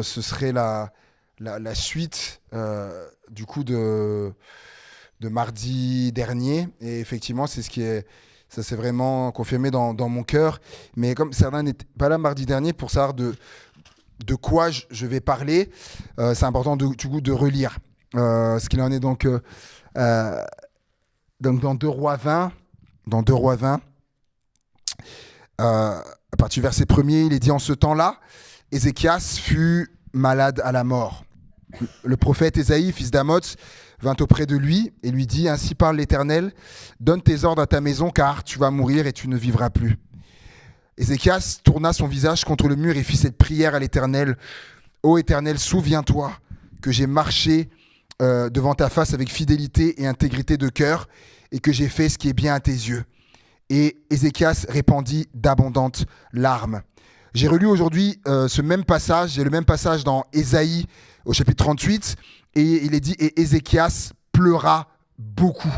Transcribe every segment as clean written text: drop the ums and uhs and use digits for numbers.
ce serait la suite du coup de mardi dernier. Et effectivement, ça s'est vraiment confirmé dans mon cœur. Mais comme certains n'étaient pas là mardi dernier pour savoir de quoi je vais parler, c'est important du coup de relire ce qu'il en est donc dans 2 Rois 20. Dans 2 Rois 20, à partir du verset 1er, il est dit: en ce temps-là, Ézéchias fut malade à la mort. Le prophète Ésaïe, fils d'Amoz, vint auprès de lui et lui dit: ainsi parle l'Éternel, donne tes ordres à ta maison, car tu vas mourir et tu ne vivras plus. Ézéchias tourna son visage contre le mur et fit cette prière à l'Éternel: ô Éternel, souviens-toi que j'ai marché devant ta face avec fidélité et intégrité de cœur, et que j'ai fait ce qui est bien à tes yeux. Et Ézéchias répandit d'abondantes larmes. J'ai relu aujourd'hui ce même passage, j'ai le même passage dans Ésaïe au chapitre 38, et il est dit: et Ézéchias pleura beaucoup.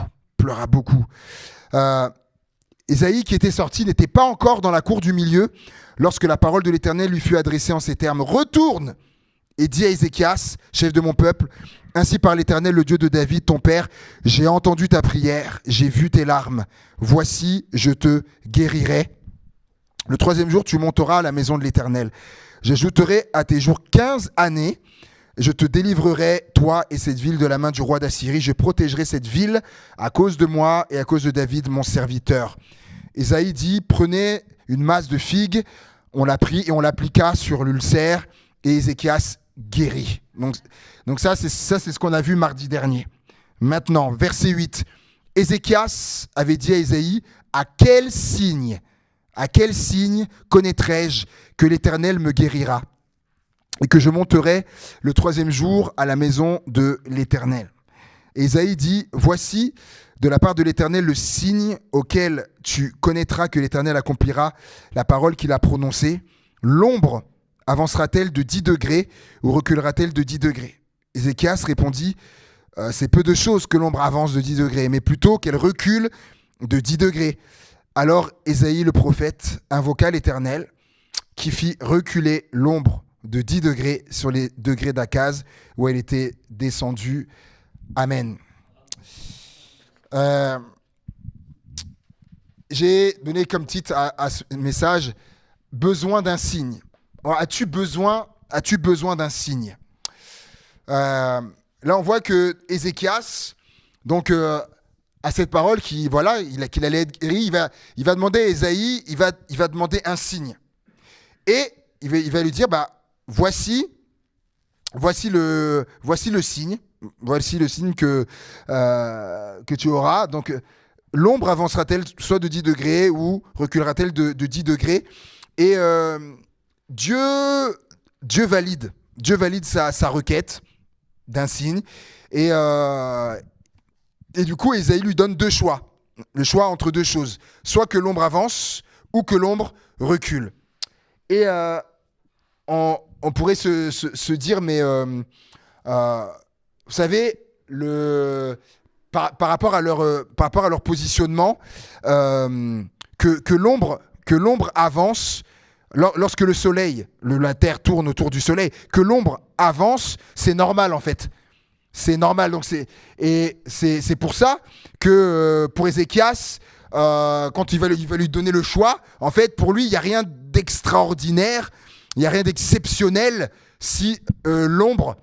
Ésaïe, qui était sorti, n'était pas encore dans la cour du milieu lorsque la parole de l'Éternel lui fut adressée en ces termes: retourne et dis à Ézéchias, chef de mon peuple, ainsi par l'Éternel, le Dieu de David, ton père, j'ai entendu ta prière, j'ai vu tes larmes. Voici, je te guérirai. Le 3e jour, tu monteras à la maison de l'Éternel. J'ajouterai à tes jours 15 années. Je te délivrerai, toi et cette ville, de la main du roi d'Assyrie. Je protégerai cette ville à cause de moi et à cause de David, mon serviteur. Ésaïe dit: prenez une masse de figues. On la prit et on l'appliqua sur l'ulcère, et Ézéchias guérit. Donc ça, c'est ce qu'on a vu mardi dernier. Maintenant, verset 8. Ézéchias avait dit à Ésaïe: à quel signe connaîtrai-je que l'Éternel me guérira et que je monterai le 3e jour à la maison de l'Éternel? Ésaïe dit: voici de la part de l'Éternel le signe auquel tu connaîtras que l'Éternel accomplira la parole qu'il a prononcée. L'ombre avancera-t-elle de 10 degrés ou reculera-t-elle de 10 degrés? Ézéchias répondit: c'est peu de choses que l'ombre avance de 10 degrés, mais plutôt qu'elle recule de 10 degrés. Alors Ésaïe le prophète invoqua l'Éternel, qui fit reculer l'ombre de 10 degrés sur les degrés d'Akaz où elle était descendue. Amen. J'ai donné comme titre à ce message: besoin d'un signe. Alors, as-tu besoin d'un signe? Là, on voit que Ézéchias, donc, à cette parole qu'il allait être guéri, il va demander à Ésaïe, il va demander un signe. Et il va lui dire: voici le signe. Voici le signe que tu auras. Donc, l'ombre avancera-t-elle soit de 10 degrés ou reculera-t-elle de 10 degrés? Et Dieu valide sa requête d'un signe. Et du coup, Ésaïe lui donne 2 choix. Le choix entre 2 choses. Soit que l'ombre avance ou que l'ombre recule. Et on pourrait se dire, mais vous savez, par rapport à leur positionnement, que l'ombre avance lorsque le soleil, la terre tourne autour du soleil, que l'ombre avance, c'est normal en fait. C'est normal. Donc c'est pour ça que pour Ézéchias, quand il va lui donner le choix, en fait, pour lui, il n'y a rien d'extraordinaire, il n'y a rien d'exceptionnel si l'ombre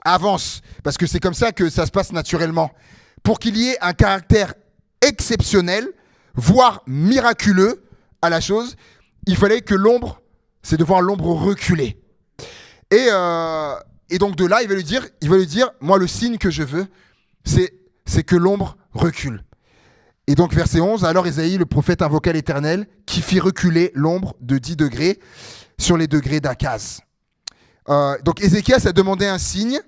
avance. Parce que c'est comme ça que ça se passe naturellement. Pour qu'il y ait un caractère exceptionnel, voire miraculeux à la chose, il fallait que l'ombre, c'est de voir l'ombre reculer. Et donc de là, il va lui dire, moi, le signe que je veux, c'est que l'ombre recule. Et donc verset 11, alors Ésaïe, le prophète, invoqua l'Éternel, qui fit reculer l'ombre de 10 degrés sur les degrés d'Akaz. Donc Ézéchias a demandé un signe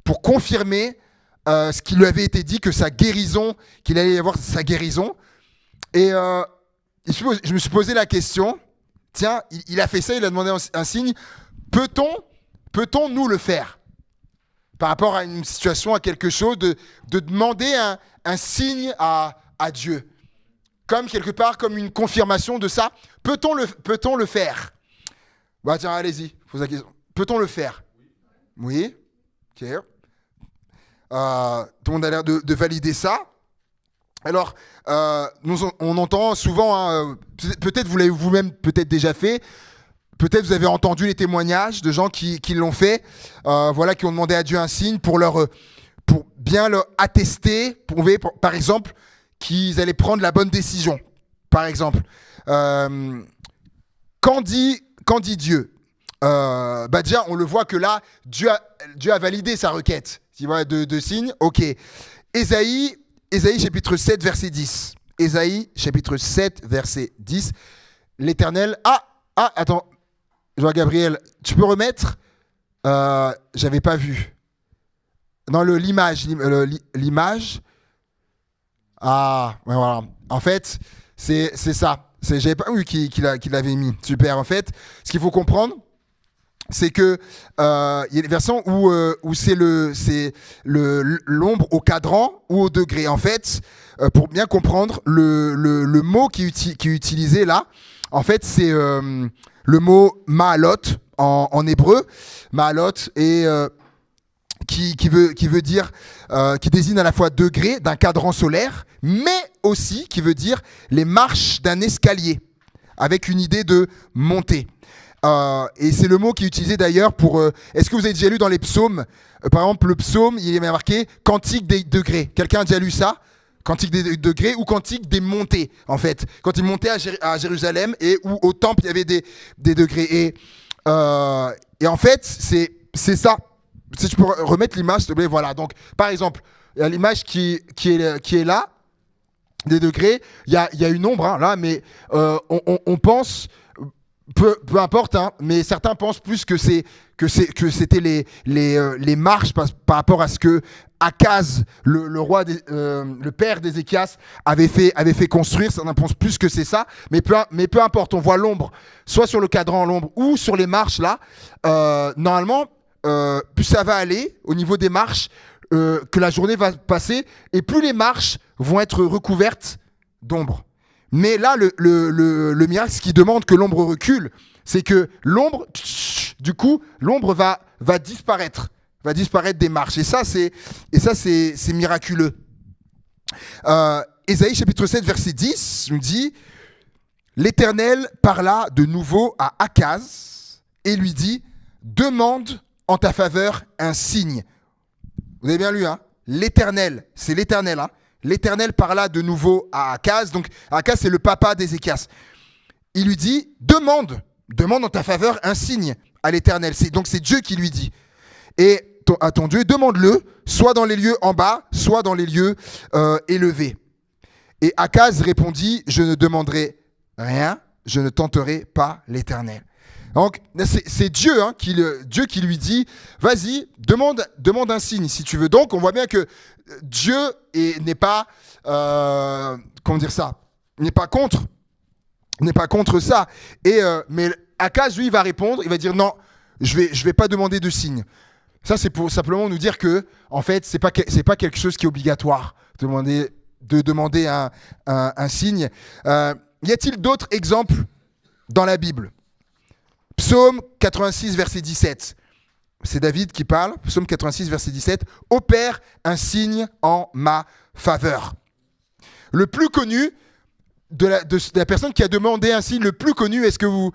pour confirmer ce qui lui avait été dit, que sa guérison, qu'il allait y avoir sa guérison. Et je me suis posé la question, tiens, il a fait ça, il a demandé un signe, peut-on nous le faire? Par rapport à une situation, à quelque chose, de demander un signe à Dieu. Comme quelque part, comme une confirmation de ça. Peut-on le faire? Tiens, allez-y, pose la question. Peut-on le faire? Oui. Ok. Tout le monde a l'air de valider ça. Alors, on entend souvent, hein, peut-être vous l'avez vous-même peut-être déjà fait, peut-être vous avez entendu les témoignages de gens qui l'ont fait, voilà, qui ont demandé à Dieu un signe pour bien leur attester, par exemple, qu'ils allaient prendre la bonne décision. Par exemple, quand dit Dieu, déjà, on le voit que là, Dieu a validé sa requête. Tu vois, de signes. Ok. Ésaïe chapitre 7, verset 10. Ésaïe chapitre 7, verset 10. L'Éternel... attends. Je vois Gabriel. Tu peux remettre j'avais pas vu. Non, l'image. Ah, ouais, voilà. En fait, c'est ça. J'avais pas vu qu'il l'avait mis. Super. En fait, ce qu'il faut comprendre, c'est que y a des versions où c'est l'ombre au cadran ou au degré. En fait, pour bien comprendre, le mot qui est utilisé là, en fait, c'est le mot ma'alot en hébreu. Ma'alot et qui veut dire, qui désigne à la fois degré d'un cadran solaire, mais aussi qui veut dire les marches d'un escalier, avec une idée de montée. Et c'est le mot qui est utilisé d'ailleurs pour... est-ce que vous avez déjà lu dans les psaumes par exemple, le psaume, il est marqué « Cantique des degrés ». Quelqu'un a déjà lu ça ? Cantique des degrés ou cantique des montées, en fait. Quand il montait à Jérusalem et où au temple, il y avait des degrés. Et en fait, c'est ça. Si tu peux remettre l'image, s'il te plaît. Voilà. Donc, par exemple, il y a l'image qui est là, des degrés. Il y a une ombre, hein, là, mais on pense... Peu importe, hein, mais certains pensent plus que c'était les marches par rapport à ce que Akaz, le roi, le père d'Ézéchias, avait fait construire. Certains pensent plus que c'est ça, mais peu importe. On voit l'ombre, soit sur le cadran l'ombre ou sur les marches là. Normalement, plus ça va aller au niveau des marches, que la journée va passer, et plus les marches vont être recouvertes d'ombre. Mais là, le miracle, ce qui demande que l'ombre recule, c'est que l'ombre, du coup, l'ombre va disparaître des marches. Et ça, c'est miraculeux. Ésaïe chapitre 7, verset 10 nous dit « L'Éternel parla de nouveau à Akaz et lui dit « Demande en ta faveur un signe. » Vous avez bien lu, hein ? L'Éternel, c'est l'Éternel, hein ? L'Éternel parla de nouveau à Akaz. Donc, Akaz, c'est le papa d'Ézéchias. Il lui dit, demande en ta faveur un signe à l'Éternel. Donc, c'est Dieu qui lui dit. Et à ton Dieu, demande-le, soit dans les lieux en bas, soit dans les lieux élevés. Et Akaz répondit, je ne demanderai rien, je ne tenterai pas l'Éternel. Donc, c'est Dieu, hein, Dieu qui lui dit, vas-y, demande un signe si tu veux. Donc, on voit bien que Dieu n'est pas, comment dire ça, n'est pas contre ça. Mais Akaz, lui, il va répondre, il va dire non, je vais pas demander de signe. Ça, c'est pour simplement nous dire que, en fait, c'est pas quelque chose qui est obligatoire de demander un signe. Y a-t-il d'autres exemples dans la Bible ? Psaume 86, verset 17. C'est David qui parle. Psaume 86, verset 17. « Opère un signe en ma faveur. » Le plus connu de la personne qui a demandé un signe, le plus connu, est-ce que vous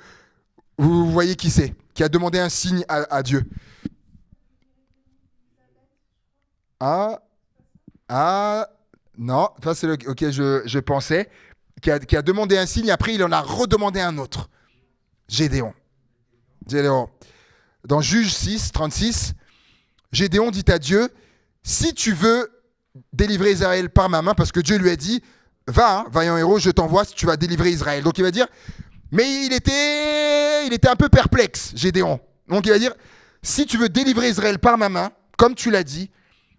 voyez qui c'est, qui a demandé un signe à Dieu ? Non, ça c'est ok, je pensais, qui a demandé un signe, après il en a redemandé un autre. Gédéon. Dans Juge 6, 36, Gédéon dit à Dieu, si tu veux délivrer Israël par ma main, parce que Dieu lui a dit, va, hein, vaillant héros, je t'envoie si tu vas délivrer Israël. Donc il va dire, mais il était un peu perplexe, Gédéon. Donc il va dire, si tu veux délivrer Israël par ma main, comme tu l'as dit,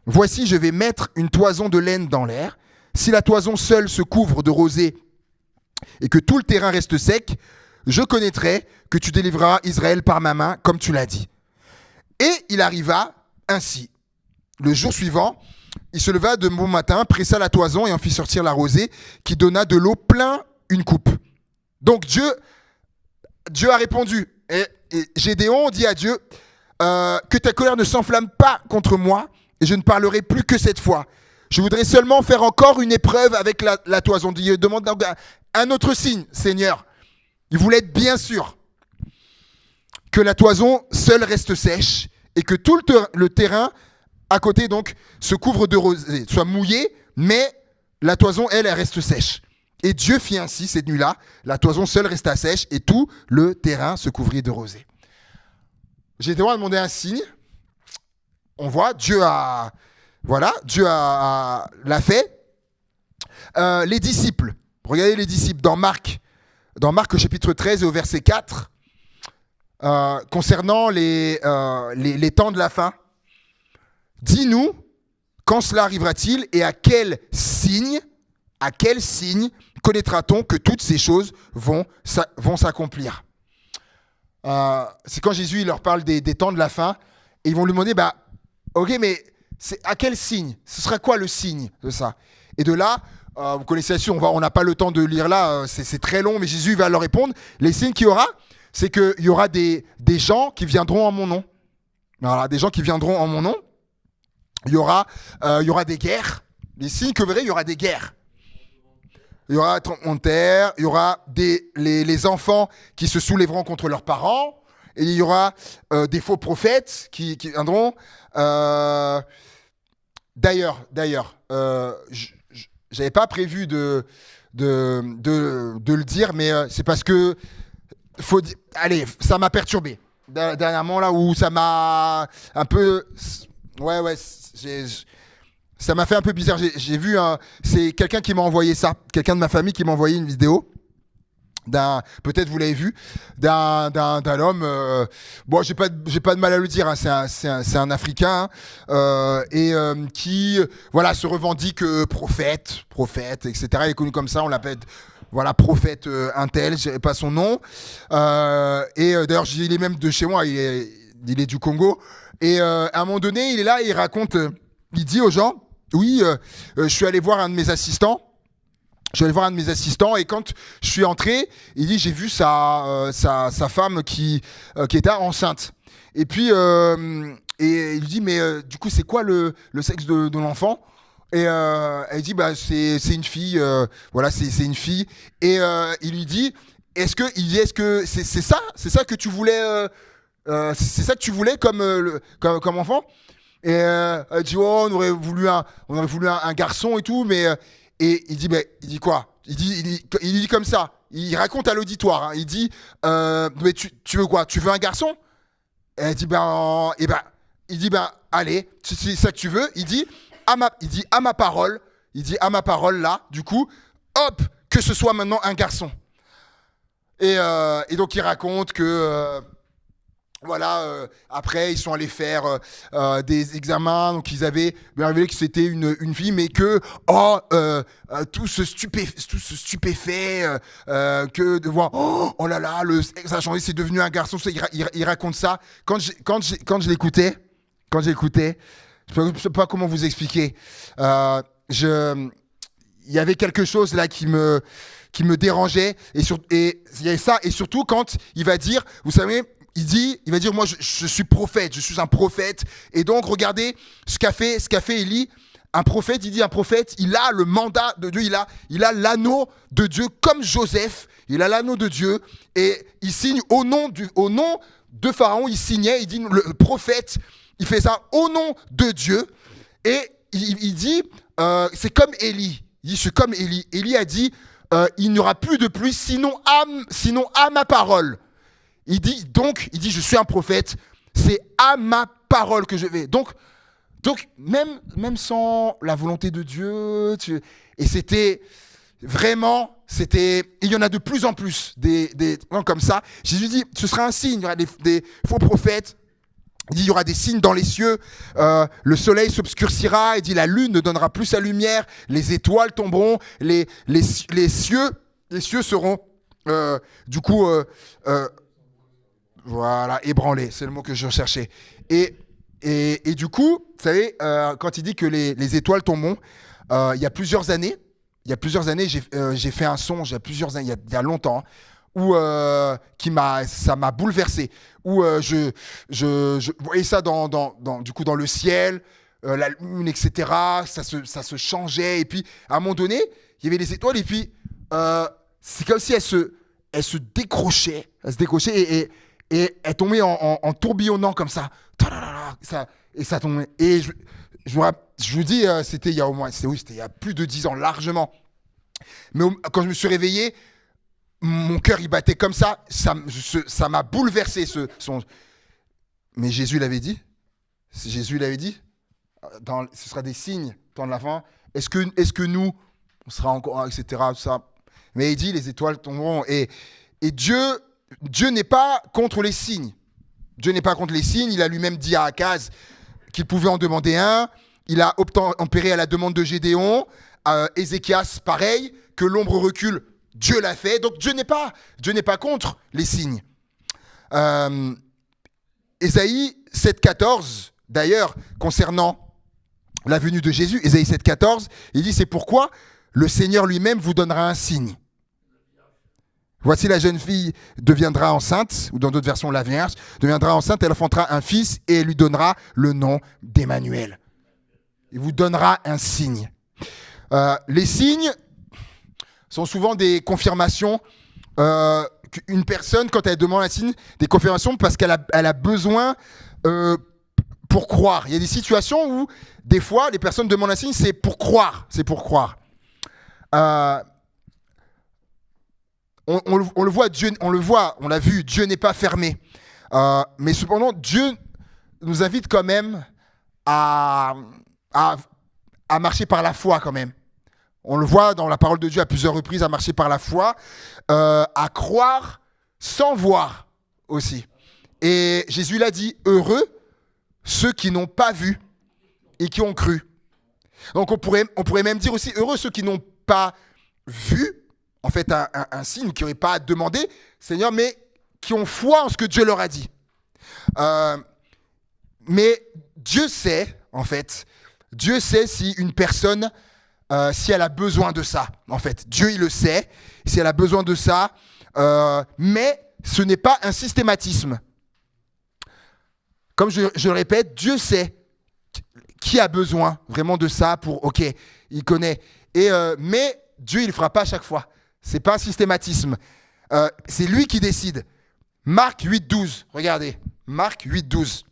voici je vais mettre une toison de laine dans l'air. Si la toison seule se couvre de rosée et que tout le terrain reste sec, je connaîtrai que tu délivreras Israël par ma main, comme tu l'as dit. Et il arriva ainsi. Le jour suivant, il se leva de bon matin, pressa la toison et en fit sortir la rosée, qui donna de l'eau plein une coupe. Donc Dieu a répondu. Et Gédéon dit à Dieu, que ta colère ne s'enflamme pas contre moi, et je ne parlerai plus que cette fois. Je voudrais seulement faire encore une épreuve avec la toison. Il demande un autre signe, Seigneur. Il voulait être bien sûr que la toison seule reste sèche et que tout le terrain à côté donc se couvre de rosée, soit mouillé, mais la toison, elle reste sèche. Et Dieu fit ainsi cette nuit-là, la toison seule resta sèche et tout le terrain se couvrit de rosée. J'ai été voir demander un signe. On voit, Dieu l'a fait. Les disciples, regardez les disciples dans Marc au chapitre 13 et au verset 4, concernant les temps de la fin. Dis-nous, quand cela arrivera-t-il et à quel signe connaîtra-t-on que toutes ces choses vont s'accomplir? C'est quand Jésus il leur parle des temps de la fin et ils vont lui demander, ok, mais à quel signe? Ce sera quoi le signe de ça? Et de là, vous connaissez la suite, on n'a pas le temps de lire là, c'est très long, mais Jésus va leur répondre. Les signes qu'il y aura, c'est qu'il y aura des gens qui viendront en mon nom. Voilà, des gens qui viendront en mon nom. Il y aura des guerres. Les signes que vous verrez, il y aura des guerres. Il y aura un tremblement de terre, il y aura les enfants qui se soulèveront contre leurs parents, et il y aura des faux prophètes qui viendront. D'ailleurs, j'avais pas prévu de le dire, mais c'est parce que allez, ça m'a perturbé dernièrement là où ça m'a un peu, ça m'a fait un peu bizarre. J'ai vu, c'est quelqu'un qui m'a envoyé ça, quelqu'un de ma famille qui m'a envoyé une vidéo peut-être vous l'avez vu, d'un homme. Bon, j'ai pas de mal à le dire. Hein, c'est un Africain qui, voilà, se revendique prophète, etc. Il est connu comme ça. On l'appelle, voilà, prophète untel. Je dirais pas son nom. D'ailleurs, il est même de chez moi. Il est du Congo. Et à un moment donné, il est là, et il raconte, il dit aux gens, oui, je suis allé voir un de mes assistants. Et quand je suis entré, il dit, j'ai vu sa femme qui était enceinte. Et puis, et il dit, mais du coup, c'est quoi le sexe de l'enfant? Et elle dit, c'est une fille, voilà, c'est une fille. Et il lui dit, est-ce que c'est ça que tu voulais, c'est ça que tu voulais comme enfant? Et elle dit, oh, on aurait voulu un garçon et tout, mais et il dit quoi? Il dit comme ça. Il raconte à l'auditoire. Hein. Il dit, mais tu veux quoi? Tu veux un garçon? Et elle dit, allez, c'est ça que tu veux. Il dit à ma parole. Il dit à ma parole là. Du coup, hop, que ce soit maintenant un garçon. Et donc il raconte que voilà, après ils sont allés faire des examens, donc ils avaient bien révélé que c'était une fille, mais que tout se stupéfait, que de voir oh là là, ça a changé, c'est devenu un garçon. Il raconte ça. Quand j'écoutais, je ne sais pas comment vous expliquer. Il y avait quelque chose là qui me dérangeait, et il y avait ça, et surtout quand il va dire, vous savez. Il va dire, moi je suis prophète, je suis un prophète. Et donc regardez ce qu'a fait Élie. Un prophète, il a le mandat de Dieu, il a l'anneau de Dieu comme Joseph. Il a l'anneau de Dieu et il signe au nom de Pharaon, il signait, il dit le prophète, il fait ça au nom de Dieu. Et il dit, c'est comme Élie. Il dit, c'est comme Élie. Élie a dit, il n'y aura plus de pluie sinon à ma parole. Il dit, je suis un prophète, c'est à ma parole que je vais. Donc même sans la volonté de Dieu, et c'était vraiment, il y en a de plus en plus des gens comme ça. Jésus dit, ce sera un signe, il y aura des faux prophètes. Il dit, il y aura des signes dans les cieux, le soleil s'obscurcira, il dit, la lune ne donnera plus sa lumière, les étoiles tomberont, les cieux seront, voilà, ébranlé, c'est le mot que je recherchais. Et du coup, vous savez, quand il dit que les étoiles tomberont, il y a plusieurs années, j'ai fait un son, il y a longtemps, ou ça m'a bouleversé, ou je voyais ça du coup dans le ciel, la lune, etc. Ça se changeait, et puis à un moment donné, il y avait les étoiles, et puis c'est comme si elles se décrochaient, et elles tombaient en tourbillonnant comme ça. Et ça tombait. Et je vous dis, c'était il y a au moins, c'était il y a plus de 10 ans, largement. Mais quand je me suis réveillé, mon cœur, il battait comme ça. Ça m'a bouleversé. Mais Jésus l'avait dit. Jésus l'avait dit. Ce sera des signes, temps de la fin. Est-ce que nous, on sera encore, etc. Tout ça. Mais il dit, les étoiles tomberont. Et Dieu n'est pas contre les signes. Dieu n'est pas contre les signes. Il a lui-même dit à Akaz qu'il pouvait en demander un. Il a opéré à la demande de Gédéon. Ézéchias, pareil. Que l'ombre recule, Dieu l'a fait. Donc Dieu n'est pas contre les signes. Ésaïe 7,14, d'ailleurs, concernant la venue de Jésus, Ésaïe 7,14, il dit, c'est pourquoi le Seigneur lui-même vous donnera un signe. Voici la jeune fille deviendra enceinte, ou dans d'autres versions, la Vierge, deviendra enceinte, elle enfantera un fils et elle lui donnera le nom d'Emmanuel. Il vous donnera un signe. Les signes sont souvent des confirmations. Une personne, quand elle demande un signe, des confirmations parce qu'elle a besoin pour croire. Il y a des situations où, des fois, les personnes demandent un signe, c'est pour croire. C'est pour croire. On le voit, on l'a vu, Dieu n'est pas fermé. Mais cependant, Dieu nous invite quand même à marcher par la foi quand même. On le voit dans la parole de Dieu à plusieurs reprises, à marcher par la foi, à croire sans voir aussi. Et Jésus l'a dit, heureux ceux qui n'ont pas vu et qui ont cru. Donc on pourrait même dire aussi, heureux ceux qui n'ont pas vu, en fait un signe, qui n'auraient pas demandé, Seigneur, mais qui ont foi en ce que Dieu leur a dit. Mais Dieu sait, en fait, Dieu sait si une personne, si elle a besoin de ça, en fait. Dieu, il le sait, si elle a besoin de ça, mais ce n'est pas un systématisme. Comme je le répète, Dieu sait qui a besoin vraiment de ça pour, ok, il connaît. Mais Dieu, il ne le fera pas à chaque fois. Ce n'est pas un systématisme. C'est lui qui décide. Marc 8,12, regardez. Marc 8,12.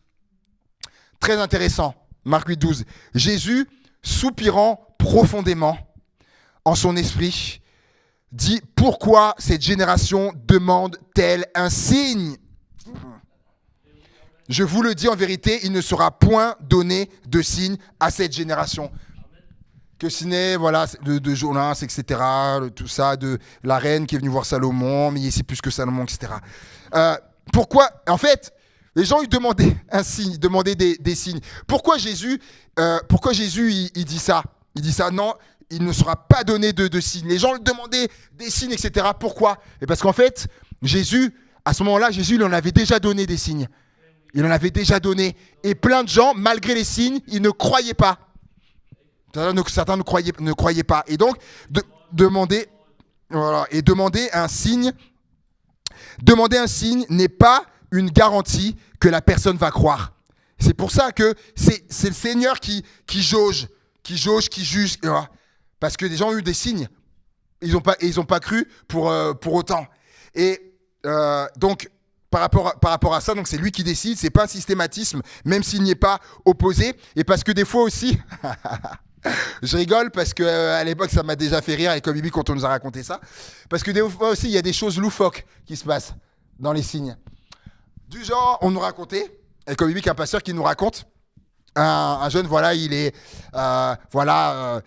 Très intéressant. Marc 8,12. Jésus, soupirant profondément en son esprit, dit « Pourquoi cette génération demande-t-elle un signe ? Je vous le dis en vérité, il ne sera point donné de signe à cette génération. » Que ce n'est, voilà, de Jonas, etc., tout ça, de la reine qui est venue voir Salomon, mais ici plus que Salomon, etc. Pourquoi ? En fait, les gens, ils demandaient un signe, ils demandaient des signes. Pourquoi Jésus, il dit ça ? Il dit ça, non, il ne sera pas donné de signes. Les gens le demandaient des signes, etc. Pourquoi ? Et parce qu'en fait, Jésus, à ce moment-là, Jésus, il en avait déjà donné des signes. Il en avait déjà donné. Et plein de gens, malgré les signes, ils ne croyaient pas. Certains ne croyaient pas. Et donc, demander un signe n'est pas une garantie que la personne va croire. C'est pour ça que c'est le Seigneur qui jauge, qui juge. Parce que les gens ont eu des signes. Ils n'ont pas cru pour autant. Et donc, par rapport à ça, donc c'est lui qui décide. C'est pas un systématisme, même s'il n'y est pas opposé. Et parce que des fois aussi... Je rigole parce que à l'époque ça m'a déjà fait rire avec Bibi quand on nous a raconté ça. Parce que des fois aussi il y a des choses loufoques qui se passent dans les signes. Du genre, on nous racontait, avec Bibi qui est un pasteur qui nous raconte, un jeune, voilà, il est, comment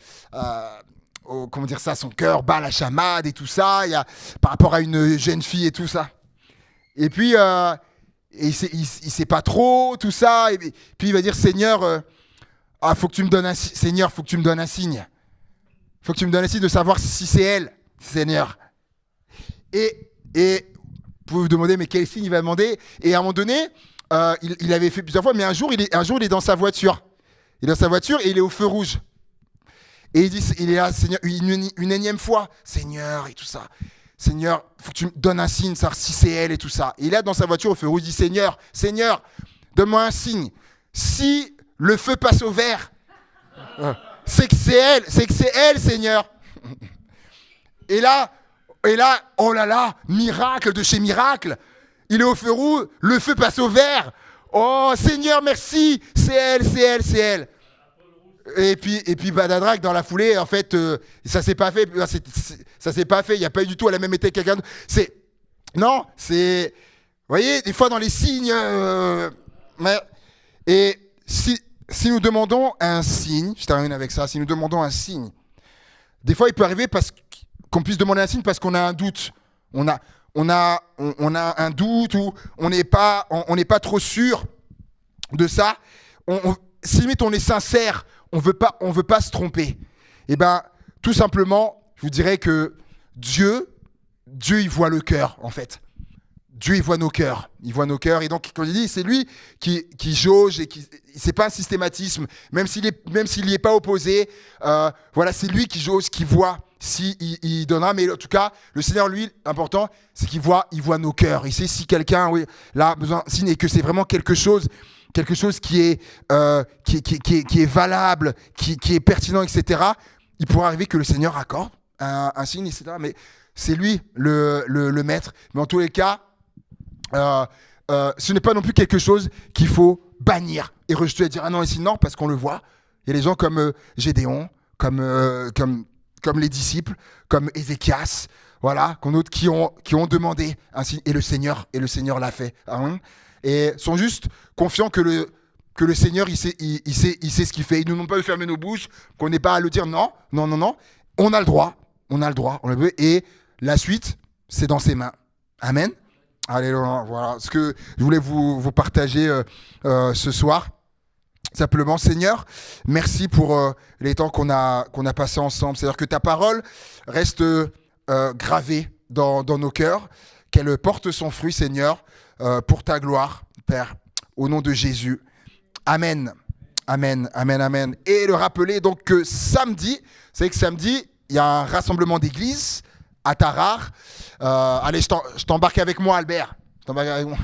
dire ça, son cœur bat la chamade et tout ça, il y a, par rapport à une jeune fille et tout ça. Et puis, il sait pas trop, tout ça, et puis il va dire, Seigneur... faut que tu me donnes un signe. Seigneur, faut que tu me donnes un signe. Faut que tu me donnes un signe de savoir si c'est elle, Seigneur. Et vous pouvez vous demander, mais quel signe il va demander ? Et à un moment donné, il avait fait plusieurs fois, mais un jour, il est dans sa voiture. Il est dans sa voiture et il est au feu rouge. Et il est là, Seigneur, une énième fois, Seigneur, et tout ça. Seigneur, faut que tu me donnes un signe, savoir si c'est elle et tout ça. Et là, dans sa voiture, au feu rouge, il dit, Seigneur, donne-moi un signe. Si le feu passe au vert, c'est que c'est elle, Seigneur. Et là, oh là là, miracle de chez miracle. Il est au feu rouge, le feu passe au vert. Oh Seigneur, merci, c'est elle. Et puis Badadrac dans la foulée, en fait, ça s'est pas fait. Il n'y a pas eu du tout. Elle a même été quelqu'un. Vous voyez, des fois dans les signes. Et si nous demandons un signe, je termine avec ça. Si nous demandons un signe, des fois il peut arriver qu'on puisse demander un signe parce qu'on a un doute. On a un doute ou on n'est pas trop sûr de ça. Si limite on est sincère, on veut pas se tromper. Et ben tout simplement, je vous dirais que Dieu il voit le cœur en fait. Dieu il voit nos cœurs, et donc quand il dit c'est lui qui jauge et c'est pas un systématisme, même s'il n'y est pas opposé. C'est lui qui jauge, qui voit. Si il donnera, mais en tout cas, le Seigneur, lui, l'important, c'est qu'il voit nos cœurs. Il sait si quelqu'un, là, a besoin de signe et que c'est vraiment quelque chose qui est valable, qui est pertinent, etc. Il pourra arriver que le Seigneur accorde un signe, etc. Mais c'est lui le maître. Mais en tous les cas, ce n'est pas non plus quelque chose qu'il faut bannir et rejeter et dire ah non, ici non, parce qu'on le voit. Il y a des gens comme Gédéon, comme les disciples, comme Ézéchias, voilà, qui ont demandé un signe, et le Seigneur l'a fait. Hein, et sont juste confiants que le Seigneur, il sait ce qu'il fait. Il ne nous demande pas de fermer nos bouches, qu'on n'ait pas à le dire non. On a le droit, et la suite, c'est dans ses mains. Amen. Alléluia. Voilà ce que je voulais vous partager ce soir. Simplement, Seigneur, merci pour les temps qu'on a passés ensemble. C'est-à-dire que ta parole reste gravée dans nos cœurs, qu'elle porte son fruit, Seigneur, pour ta gloire, Père, au nom de Jésus. Amen. Amen, amen, amen. Et le rappeler donc que samedi, il y a un rassemblement d'église à Tarare. Allez, je t'embarque avec moi, Albert. Je t'embarque avec moi.